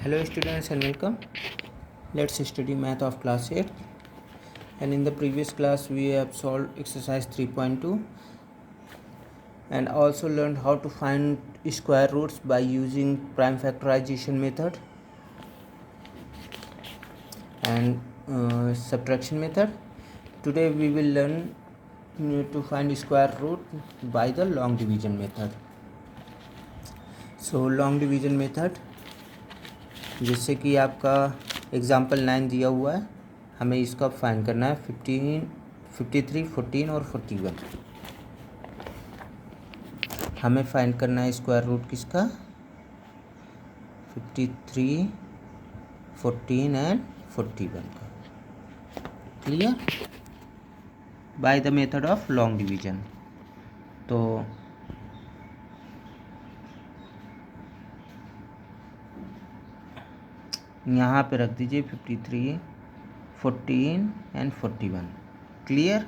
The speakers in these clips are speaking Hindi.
Hello students and welcome. Let's study math of class 8, and in the previous class we have solved exercise 3.2 and also learned how to find square roots by using prime factorization method and subtraction method. Today we will learn to find square root by the long division method. So long division method, जैसे कि आपका एग्जाम्पल 9 दिया हुआ है, हमें इसका फाइंड करना है 15, 53, 14 और 41। हमें फाइंड करना है स्क्वायर रूट किसका, 53, 14 एंड 41 का। Clear? Bye the method of long division. तो यहाँ पे रख दीजिए 53, 14 एंड 41। क्लियर?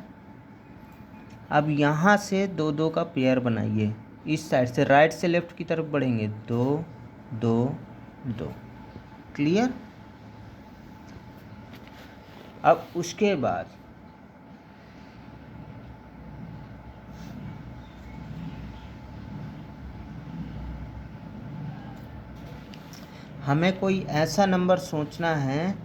अब यहाँ से दो दो का पेयर बनाइए, इस साइड से राइट से लेफ्ट की तरफ बढ़ेंगे, 2 2 2। क्लियर? अब उसके बाद हमें कोई ऐसा नंबर सोचना है,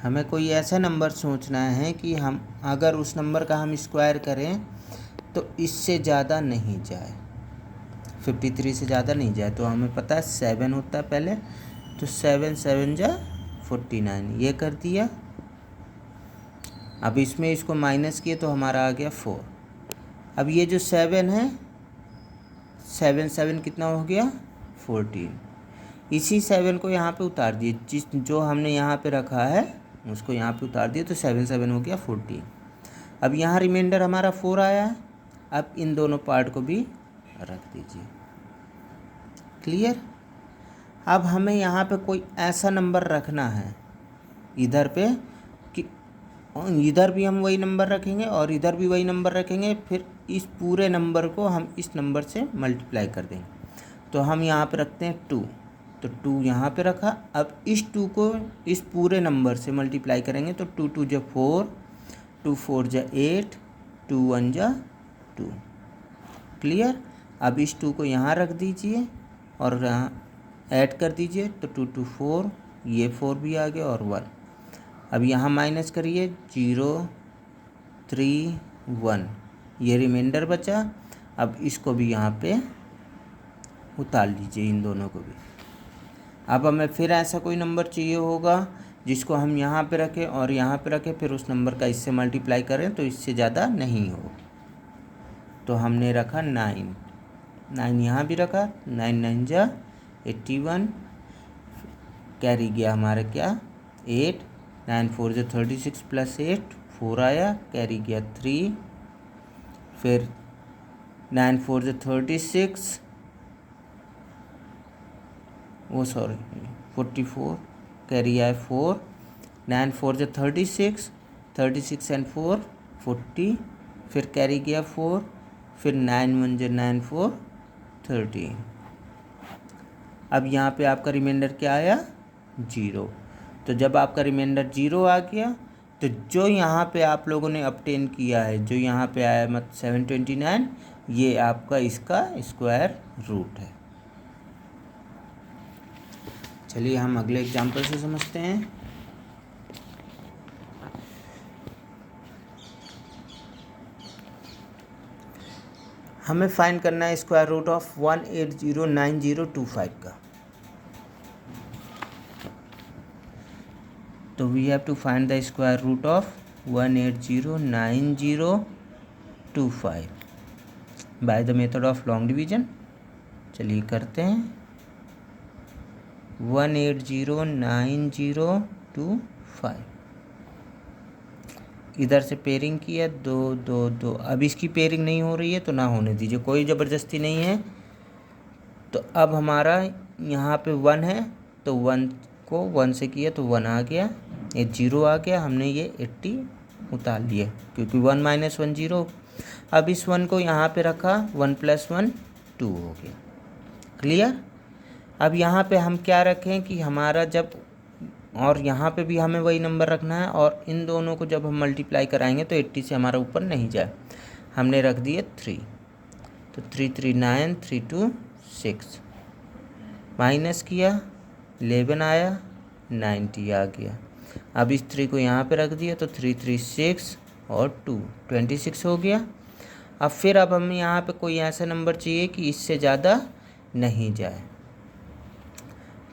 हमें कोई ऐसा नंबर सोचना है कि हम अगर उस नंबर का हम स्क्वायर करें तो इससे ज़्यादा नहीं जाए, 53 से ज़्यादा नहीं जाए। तो हमें पता है 7 होता है पहले, तो 7 7 जा 49, ये कर दिया। अब इसमें इसको माइनस किए तो हमारा आ गया 4। अब ये जो 7 है, 7 7 कितना हो गया, 14। इसी 7 को यहाँ पे उतार दिए, जो हमने यहाँ पे रखा है उसको यहाँ पे उतार दिए, तो 7 7 हो गया 14। अब यहाँ रिमाइंडर हमारा 4 आया है। अब इन दोनों पार्ट को भी रख दीजिए। क्लियर? अब हमें यहाँ पे कोई ऐसा नंबर रखना है इधर पे कि इधर भी हम वही नंबर रखेंगे और इधर भी वही नंबर रखेंगे, फिर इस पूरे नंबर को हम इस नंबर से मल्टीप्लाई कर देंगे। तो हम यहाँ पे रखते हैं 2, तो 2 यहाँ पे रखा। अब इस 2 को इस पूरे नंबर से मल्टीप्लाई करेंगे, तो 2 2 जा 4, 2 4 जा 8, 2 1 जा 2। क्लियर? अब इस 2 को यहाँ रख दीजिए और यहाँ ऐड कर दीजिए, तो 2 2 4, ये 4 भी आ गया और 1। अब यहाँ माइनस करिए, 0 3 1, ये रिमाइंडर बचा। अब इसको भी यहाँ पे उतार लीजिए, इन दोनों को भी। अब हमें फिर ऐसा कोई नंबर चाहिए होगा जिसको हम यहाँ पे रखें और यहाँ पे रखें, फिर उस नंबर का इससे मल्टीप्लाई करें तो इससे ज़्यादा नहीं हो। तो हमने रखा 9, 9 यहाँ भी रखा, 9 9 जा 81, कैरी गया हमारा क्या 8, 9 4 जा 36 प्लस 8 4 आया, कैरी गया 3, फिर 9 4 जा 36, वो सॉरी 44, कैरी आया 4, 9 4 जा 36, 36 एंड 4 40, फिर कैरी गया 4, फिर 9 1 जा 9 4 13। अब यहाँ पे आपका रिमाइंडर क्या आया, 0। तो जब आपका रिमाइंडर 0 आ गया, तो जो यहाँ पे आप लोगों ने ऑब्टेन किया है, जो यहाँ पे आया मतलब 729, ये आपका इसका स्क्वायर रूट है। चलिए हम अगले एग्जाम्पल से समझते हैं। हमें फाइंड करना है स्क्वायर रूट ऑफ 1809025 का। तो we have to find the square root of 1809025 by the method of long division. चलिए करते हैं। 1809025, इधर से पेयरिंग किया 2 2 2। अब इसकी पेयरिंग नहीं हो रही है तो ना होने दीजिए, कोई ज़बरदस्ती नहीं है। तो अब हमारा यहाँ पे 1 है, तो 1 को 1 से किया तो 1 आ गया, ये 0 आ गया, हमने ये 80 उतार लिया क्योंकि 1 - 1 0। अब इस 1 को यहाँ पे रखा, 1 + 1 2 हो गया। क्लियर। अब यहाँ पे हम क्या रखें कि हमारा जब, और यहाँ पे भी हमें वही नंबर रखना है, और इन दोनों को जब हम मल्टीप्लाई कराएंगे तो 80 से हमारा ऊपर नहीं जाए। हमने रख दिए 3, तो 3 3 9, 3 2 6, माइनस किया 11 आया, 90 आ गया। अब इस 3 को यहाँ पे रख दिया तो 3 3 6 और 2 26 हो गया। अब फिर अब हमें यहाँ पे कोई ऐसा नंबर चाहिए कि इससे ज़्यादा नहीं जाए,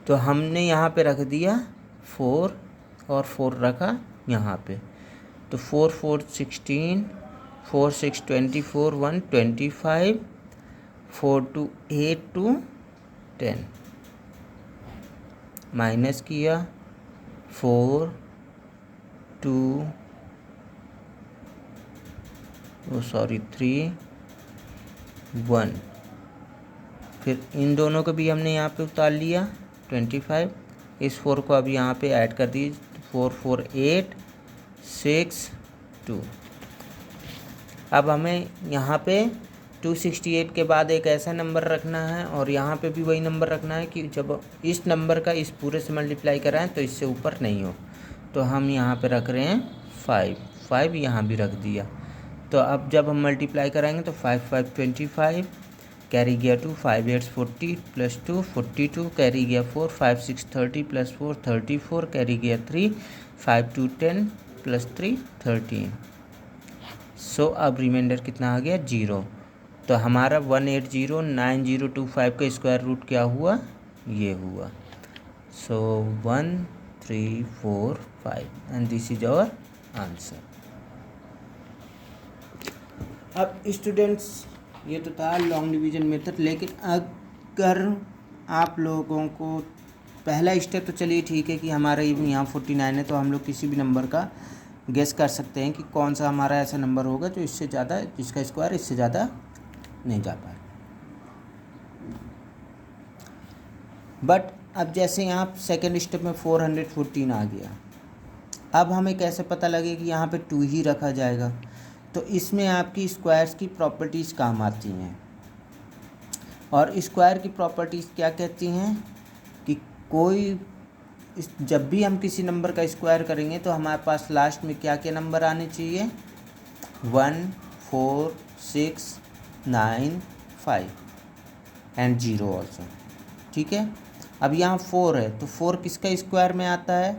तो हमने यहाँ पे रख दिया 4 और 4 रखा यहाँ पे, तो 4 4 16, 4 6 24, 1 25, 4 2 8 2 10, माइनस किया 4 2 3 1, फिर इन दोनों को भी हमने यहाँ पे उतार लिया 25, इस 4 को अब यहाँ पे ऐड कर दीजिए, 4 4 8 6 2। अब हमें यहाँ पे 268 के बाद एक ऐसा नंबर रखना है, और यहाँ पे भी वही नंबर रखना है कि जब इस नंबर का इस पूरे से मल्टीप्लाई कराएं तो इससे ऊपर नहीं हो। तो हम यहाँ पे रख रहे हैं 5 यहाँ भी रख दिया। तो अब जब हम मल्टीप्लाई कराएंगे तो 5 5 25, कैरी गया 2, 5 8 40 प्लस 2 42, कैरी गया 4, 5 6 30 प्लस 4 34, कैरी गया 3, 5 2 10 प्लस 3 13। सो अब रिमाइंडर कितना आ गया 0। तो हमारा 1809025 का स्क्वायर रूट क्या हुआ, ये हुआ। So 1 3 4 5 and this is our answer. अब स्टूडेंट्स ये तो था लॉन्ग डिवीजन मेथड, लेकिन अगर आप लोगों को पहला स्टेप तो चलिए ठीक है कि हमारा यहाँ 49 है, तो हम लोग किसी भी नंबर का गेस कर सकते हैं कि कौन सा हमारा ऐसा नंबर होगा जो इससे ज़्यादा, जिसका स्क्वायर इससे ज़्यादा नहीं जा पाए। बट अब जैसे यहाँ सेकेंड स्टेप में 414 आ गया, अब हमें कैसे पता लगे कि यहाँ पे 2 ही रखा जाएगा, तो इसमें आपकी स्क्वायर्स की प्रॉपर्टीज़ काम आती हैं। और स्क्वायर की प्रॉपर्टीज़ क्या कहती हैं कि जब भी हम किसी नंबर का स्क्वायर करेंगे तो हमारे पास लास्ट में क्या क्या नंबर आने चाहिए, 1 4 6 9 5 एंड 0 ऑल्सो। ठीक है। अब यहाँ 4 है, तो 4 किसका स्क्वायर में आता है,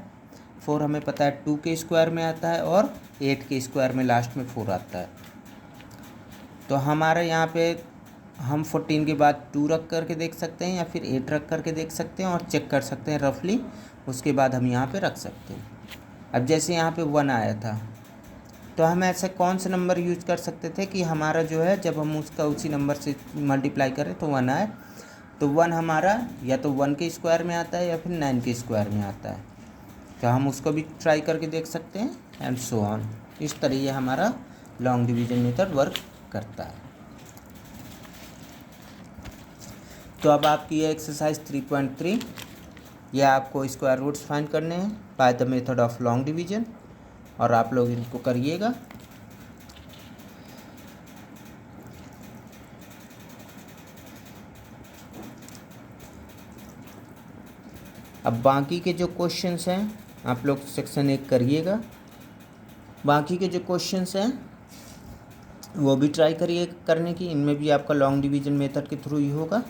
4 हमें पता है 2 के स्क्वायर में आता है, और 8 के स्क्वायर में लास्ट में 4 आता है। तो हमारा यहाँ पे हम 14 के बाद 2 रख करके देख सकते हैं, या फिर 8 रख करके देख सकते हैं और चेक कर सकते हैं रफली, उसके बाद हम यहाँ पे रख सकते हैं। अब जैसे यहाँ पे 1 आया था, तो हम ऐसे कौन सा नंबर यूज कर सकते थे कि हमारा जो है जब हम उसका उसी नंबर से मल्टीप्लाई करें तो 1 आए, तो 1 हमारा या तो 1 के स्क्वायर में आता है या फिर 9 के स्क्वायर में आता है, तो हम उसको भी ट्राई करके देख सकते हैं एंड सो ऑन। इस तरह ये हमारा लॉन्ग डिवीजन मेथड वर्क करता है। तो अब आपकी ये एक्सरसाइज 3.3, ये आपको स्क्वायर रूट्स फाइंड करने हैं bye the method of long division, और आप लोग इनको करिएगा। अब बाकी के जो क्वेश्चंस हैं आप लोग सेक्शन 1 करिएगा, बाकी के जो क्वेश्चंस हैं वो भी ट्राई करिए करने की, इनमें भी आपका लॉन्ग डिवीजन मेथड के थ्रू ही होगा।